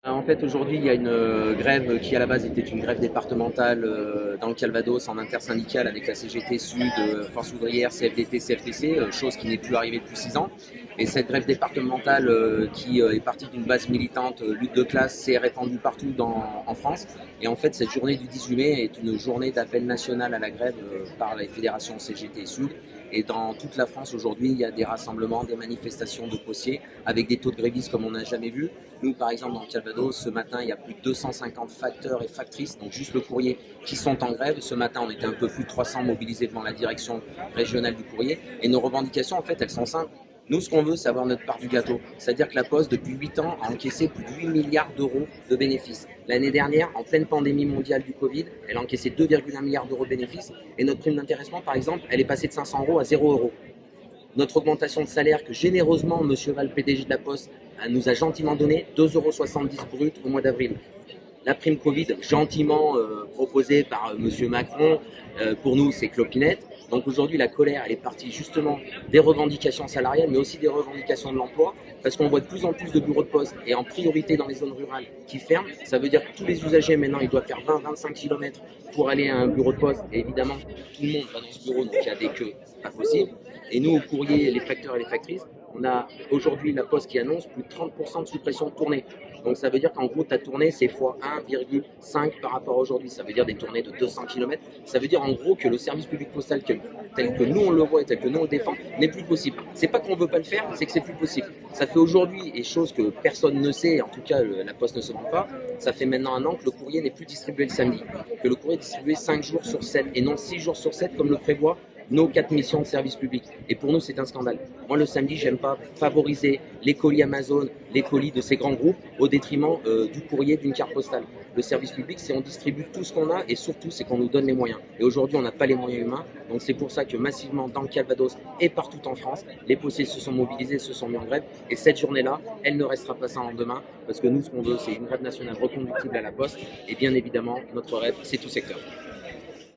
En fait, aujourd'hui, il y a une grève qui, à la base, était une grève départementale dans le Calvados en intersyndicale avec la CGT Sud, Force ouvrière, CFDT, CFTC, chose qui n'est plus arrivée depuis 6 ans. Et cette grève départementale qui est partie d'une base militante, lutte de classe, s'est répandue partout en France. Et en fait, cette journée du 18 mai est une journée d'appel national à la grève par les fédérations CGT et Sud. Et dans toute la France aujourd'hui, il y a des rassemblements, des manifestations de postiers avec des taux de grévistes comme on n'a jamais vu. Nous, par exemple, dans le Calvados, ce matin, il y a plus de 250 facteurs et factrices, donc juste le courrier, qui sont en grève. Ce matin, on était un peu plus de 300 mobilisés devant la direction régionale du courrier. Et nos revendications, en fait, elles sont simples. Nous, ce qu'on veut, c'est avoir notre part du gâteau. C'est-à-dire que la Poste, depuis 8 ans, a encaissé plus de 8 milliards d'euros de bénéfices. L'année dernière, en pleine pandémie mondiale du Covid, elle a encaissé 2,1 milliards d'euros de bénéfices. Et notre prime d'intéressement, par exemple, elle est passée de 500 euros à 0 euros. Notre augmentation de salaire que généreusement M. Val, PDG de la Poste, nous a gentiment donné, 2,70 € brut au mois d'avril. La prime Covid, gentiment proposée par M. Macron, pour nous, c'est clopinette. Donc aujourd'hui, la colère, elle est partie justement des revendications salariales, mais aussi des revendications de l'emploi, parce qu'on voit de plus en plus de bureaux de poste, et en priorité dans les zones rurales, qui ferment. Ça veut dire que tous les usagers, maintenant, ils doivent faire 20-25 km pour aller à un bureau de poste. Et évidemment, tout le monde va dans ce bureau, donc il y a des queues pas possibles. Et nous, au courrier, les facteurs et les factrices, on a aujourd'hui la Poste qui annonce plus de 30% de suppression de tournées. Donc ça veut dire qu'en gros, ta tournée, c'est fois 1,5 par rapport à aujourd'hui. Ça veut dire des tournées de 200 km. Ça veut dire en gros que le service public postal tel que nous on le voit et tel que nous on le défend n'est plus possible. C'est pas qu'on veut pas le faire, c'est que c'est plus possible. Ça fait aujourd'hui, et chose que personne ne sait, en tout cas la Poste ne se vend pas, ça fait maintenant 1 an que le courrier n'est plus distribué le samedi. Que le courrier est distribué 5 jours sur 7 et non 6 jours sur 7 comme le prévoit nos 4 missions de service public. Et pour nous, c'est un scandale. Moi, le samedi, j'aime pas favoriser les colis Amazon, les colis de ces grands groupes au détriment du courrier, d'une carte postale. Le service public, c'est on distribue tout ce qu'on a et surtout, c'est qu'on nous donne les moyens. Et aujourd'hui, on n'a pas les moyens humains. Donc c'est pour ça que massivement, dans le Calvados et partout en France, les postiers se sont mobilisés, se sont mis en grève. Et cette journée-là, elle ne restera pas sans lendemain. Parce que nous, ce qu'on veut, c'est une grève nationale reconductible à la Poste. Et bien évidemment, notre rêve, c'est tout secteur.